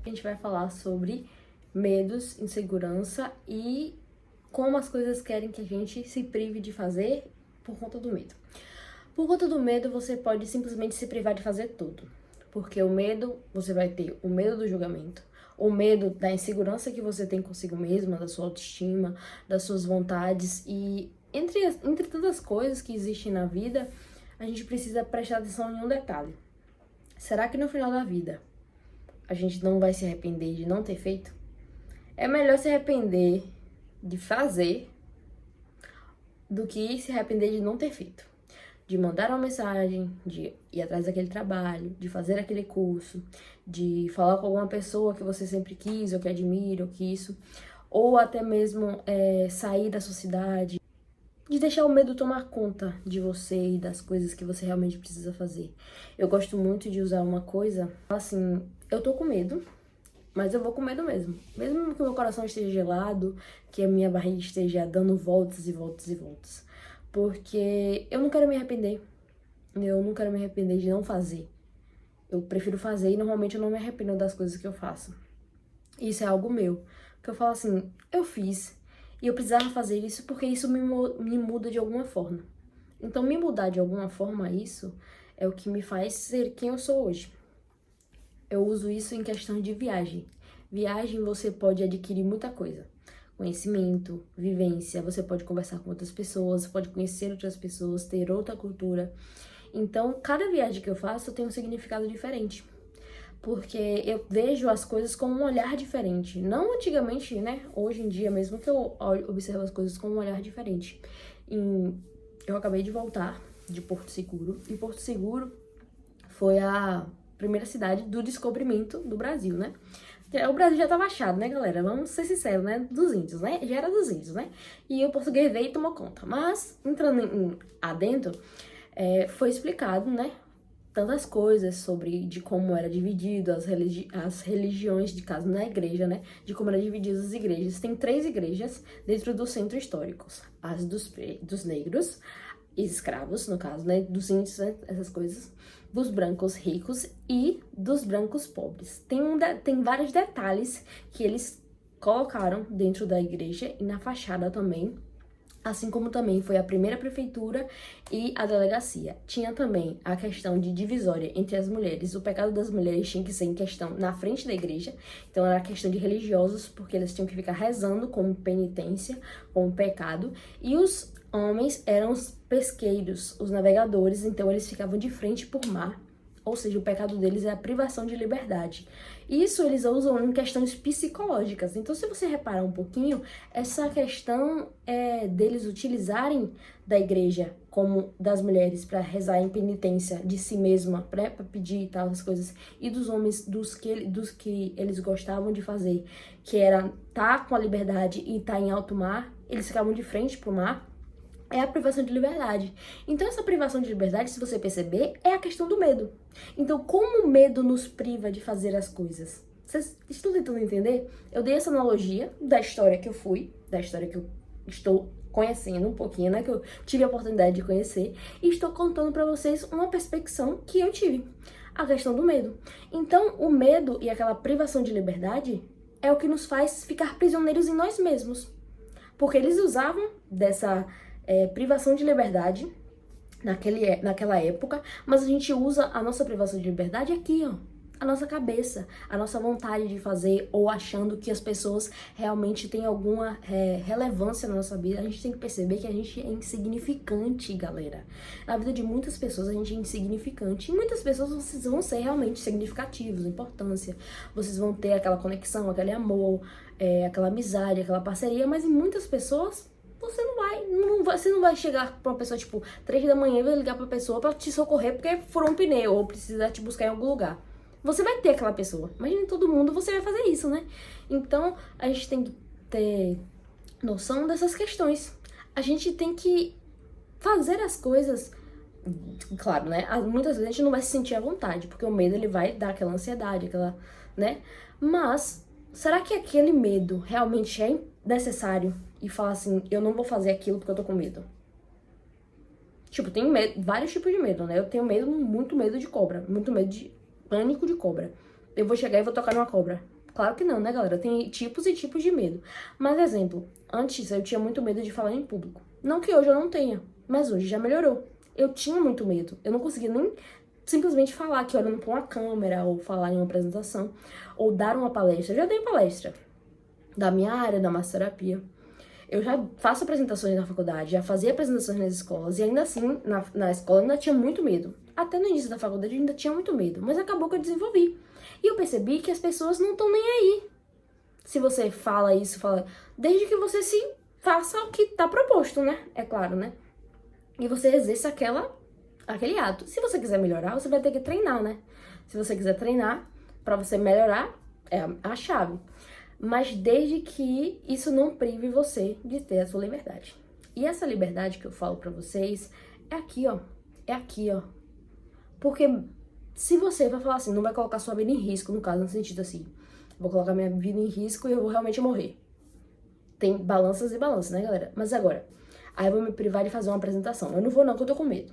A gente vai falar sobre medos, insegurança e como as coisas querem que a gente se prive de fazer por conta do medo. Por conta do medo, você pode simplesmente se privar de fazer tudo. Porque o medo, você vai ter o medo do julgamento, o medo da insegurança que você tem consigo mesma, da sua autoestima, das suas vontades e entre tantas coisas que existem na vida, a gente precisa prestar atenção em um detalhe. Será que no final da vida a gente não vai se arrepender de não ter feito? É melhor se arrepender de fazer do que se arrepender de não ter feito. De mandar uma mensagem, de ir atrás daquele trabalho, de fazer aquele curso, de falar com alguma pessoa que você sempre quis, ou que admira, ou que isso, ou até mesmo sair da sua cidade, de deixar o medo tomar conta de você e das coisas que você realmente precisa fazer. Eu gosto muito de usar uma coisa, assim, eu tô com medo, mas eu vou com medo mesmo. Mesmo que o meu coração esteja gelado, que a minha barriga esteja dando voltas e voltas e voltas. Porque eu não quero me arrepender. Eu não quero me arrepender de não fazer. Eu prefiro fazer e normalmente eu não me arrependo das coisas que eu faço. Isso é algo meu. Porque eu falo assim, eu fiz e eu precisava fazer isso porque isso me muda de alguma forma. Então me mudar de alguma forma isso é o que me faz ser quem eu sou hoje. Eu uso isso em questão de viagem. Viagem você pode adquirir muita coisa. Conhecimento, vivência, você pode conversar com outras pessoas, pode conhecer outras pessoas, ter outra cultura. Então, cada viagem que eu faço tem um significado diferente. Porque eu vejo as coisas com um olhar diferente. Não antigamente, né? Hoje em dia mesmo que eu observo as coisas com um olhar diferente. Eu acabei de voltar de Porto Seguro. E Porto Seguro foi a primeira cidade do descobrimento do Brasil, né? O Brasil já tava achado, né, galera? Vamos ser sinceros, né? Dos índios, né? Já era dos índios, né? E o português veio e tomou conta. Mas, entrando adentro, foi explicado, né? Tantas coisas sobre de como era dividido as religiões, de caso na igreja, né? De como eram divididas as igrejas. Tem 3 igrejas dentro do centro histórico. As dos negros, escravos, no caso, né? Dos índios, né? Essas coisas. Dos brancos ricos e dos brancos pobres. Tem vários detalhes que eles colocaram dentro da igreja e na fachada também. Assim como também foi a primeira prefeitura e a delegacia. Tinha também a questão de divisória entre as mulheres. O pecado das mulheres tinha que ser em questão na frente da igreja. Então era a questão de religiosos, porque eles tinham que ficar rezando como penitência, como pecado. E os homens eram os pesqueiros, os navegadores, então eles ficavam de frente por mar. Ou seja, o pecado deles é a privação de liberdade. Isso eles usam em questões psicológicas. Então, se você reparar um pouquinho, essa questão deles utilizarem da igreja como das mulheres para rezar em penitência de si mesma, para pedir e tal, as coisas, e dos homens, dos que eles gostavam de fazer, que era estar com a liberdade e estar em alto mar, eles ficavam de frente pro mar. É a privação de liberdade. Então, essa privação de liberdade, se você perceber, é a questão do medo. Então, como o medo nos priva de fazer as coisas? Vocês estão tentando entender? Eu dei essa analogia da história que eu fui, da história que eu estou conhecendo um pouquinho, né? Que eu tive a oportunidade de conhecer. E estou contando pra vocês uma perspecção que eu tive. A questão do medo. Então, o medo e aquela privação de liberdade é o que nos faz ficar prisioneiros em nós mesmos. Porque eles usavam dessa privação de liberdade naquela época, mas a gente usa a nossa privação de liberdade aqui, ó, a nossa cabeça, a nossa vontade de fazer ou achando que as pessoas realmente têm alguma relevância na nossa vida. A gente tem que perceber que a gente é insignificante, galera. Na vida de muitas pessoas a gente é insignificante e muitas pessoas vocês vão ser realmente significativos, importância. Vocês vão ter aquela conexão, aquele amor, aquela amizade, aquela parceria, mas em muitas pessoas você não vai chegar pra uma pessoa, tipo, 3 da manhã e vai ligar pra pessoa pra te socorrer porque furou um pneu ou precisa te buscar em algum lugar. Você vai ter aquela pessoa, mas nem todo mundo você vai fazer isso, né? Então, a gente tem que ter noção dessas questões. A gente tem que fazer as coisas, claro, né? Muitas vezes a gente não vai se sentir à vontade, porque o medo ele vai dar aquela ansiedade, aquela, né? Mas, será que aquele medo realmente é necessário? E falar assim, eu não vou fazer aquilo porque eu tô com medo. Tipo, tem vários tipos de medo, né? Eu tenho muito medo de cobra, muito medo de pânico de cobra. eu vou chegar e vou tocar numa cobra. Claro que não, né, galera? Tem tipos e tipos de medo. Mas, exemplo, antes eu tinha muito medo de falar em público. Não que hoje eu não tenha, mas hoje já melhorou. Eu tinha muito medo. Eu não conseguia nem simplesmente falar aqui olhando pra uma câmera, ou falar em uma apresentação, ou dar uma palestra. Eu já dei palestra da minha área, da massoterapia. Eu já faço apresentações na faculdade, já fazia apresentações nas escolas, e ainda assim, na escola eu ainda tinha muito medo. Até no início da faculdade eu ainda tinha muito medo, mas acabou que eu desenvolvi. E eu percebi que as pessoas não estão nem aí. Se você fala isso, fala... Desde que você se faça o que tá proposto, né? É claro, né? E você exerça aquele ato. Se você quiser melhorar, você vai ter que treinar, né? Se você quiser treinar, pra você melhorar, é a chave. Mas desde que isso não prive você de ter a sua liberdade. E essa liberdade que eu falo pra vocês é aqui, ó. É aqui, ó. Porque se você vai falar assim, não vai colocar sua vida em risco, no caso, no sentido assim, vou colocar minha vida em risco e eu vou realmente morrer. Tem balanças e balanças, né, galera? Mas agora, aí eu vou me privar de fazer uma apresentação. Eu não vou não, que eu tô com medo.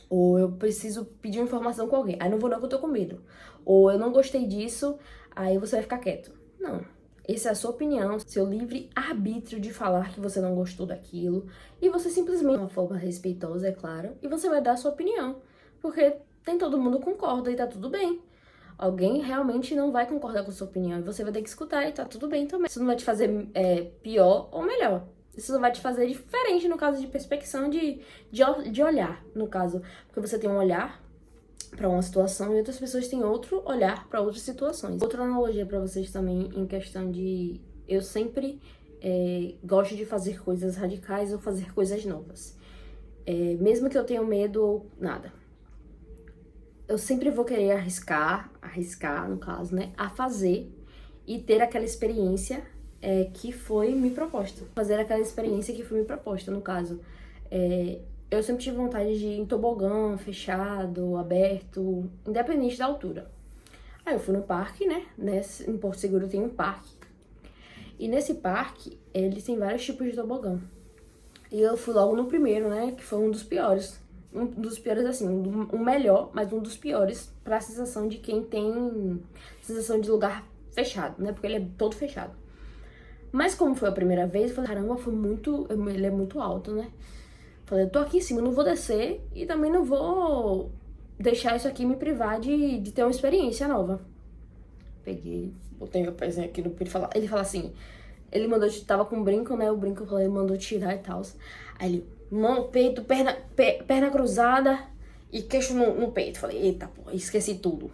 Ou eu preciso pedir uma informação com alguém. Aí não vou não, que eu tô com medo. Ou eu não gostei disso, aí você vai ficar quieto. Não. Essa é a sua opinião, seu livre arbítrio de falar que você não gostou daquilo. E você simplesmente, de uma forma respeitosa, é claro, e você vai dar a sua opinião. Porque nem todo mundo concorda e tá tudo bem. Alguém realmente não vai concordar com a sua opinião e você vai ter que escutar e tá tudo bem também. Isso não vai te fazer pior ou melhor. Isso não vai te fazer diferente no caso de perspecção de olhar, no caso. Porque você tem um olhar para uma situação e outras pessoas têm outro olhar para outras situações. Outra analogia para vocês também em questão de... Eu sempre gosto de fazer coisas radicais ou fazer coisas novas. Mesmo que eu tenha medo ou nada. Eu sempre vou querer arriscar no caso, né, a fazer e ter aquela experiência que foi me proposta. Fazer aquela experiência que foi me proposta, no caso. Eu sempre tive vontade de ir em tobogã, fechado, aberto, independente da altura. Aí eu fui no parque, né, em Porto Seguro tem um parque. E nesse parque, ele tem vários tipos de tobogã. E eu fui logo no primeiro, né, que foi um dos piores. Um dos piores, assim, um melhor, mas um dos piores pra sensação de quem tem sensação de lugar fechado, né? Porque ele é todo fechado. Mas como foi a primeira vez, eu falei, caramba, ele é muito alto, né? Falei, eu tô aqui em cima, não vou descer e também não vou deixar isso aqui me privar de ter uma experiência nova. Peguei, botei meu pezinho aqui no peito, ele fala assim, ele mandou, tava com um brinco, né? O brinco, eu falei, ele mandou tirar e tal. Aí ele, mão, peito, perna cruzada e queixo no peito. Falei, eita, pô, esqueci tudo.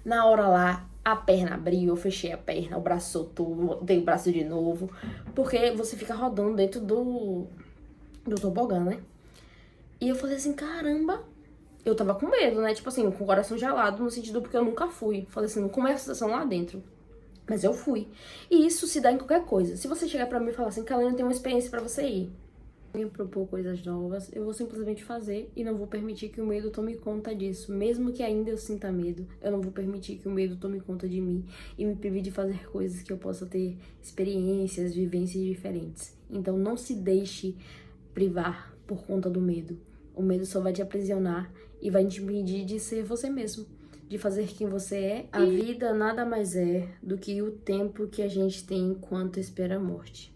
Na hora lá, a perna abriu, eu fechei a perna, o braço soltou, dei o braço de novo. Porque você fica rodando dentro do tobogã, né? E eu falei assim, caramba, eu tava com medo, né? Tipo assim, com o coração gelado, no sentido porque eu nunca fui. Falei assim, como é a sensação lá dentro? Mas eu fui. E isso se dá em qualquer coisa. Se você chegar pra mim e falar assim, Kalene, tem uma experiência pra você ir. Me propor coisas novas, eu vou simplesmente fazer e não vou permitir que o medo tome conta disso. Mesmo que ainda eu sinta medo, eu não vou permitir que o medo tome conta de mim e me prive de fazer coisas que eu possa ter experiências, vivências diferentes. Então não se deixe privar por conta do medo. O medo só vai te aprisionar e vai te impedir de ser você mesmo, de fazer quem você é. A vida nada mais é do que o tempo que a gente tem enquanto espera a morte.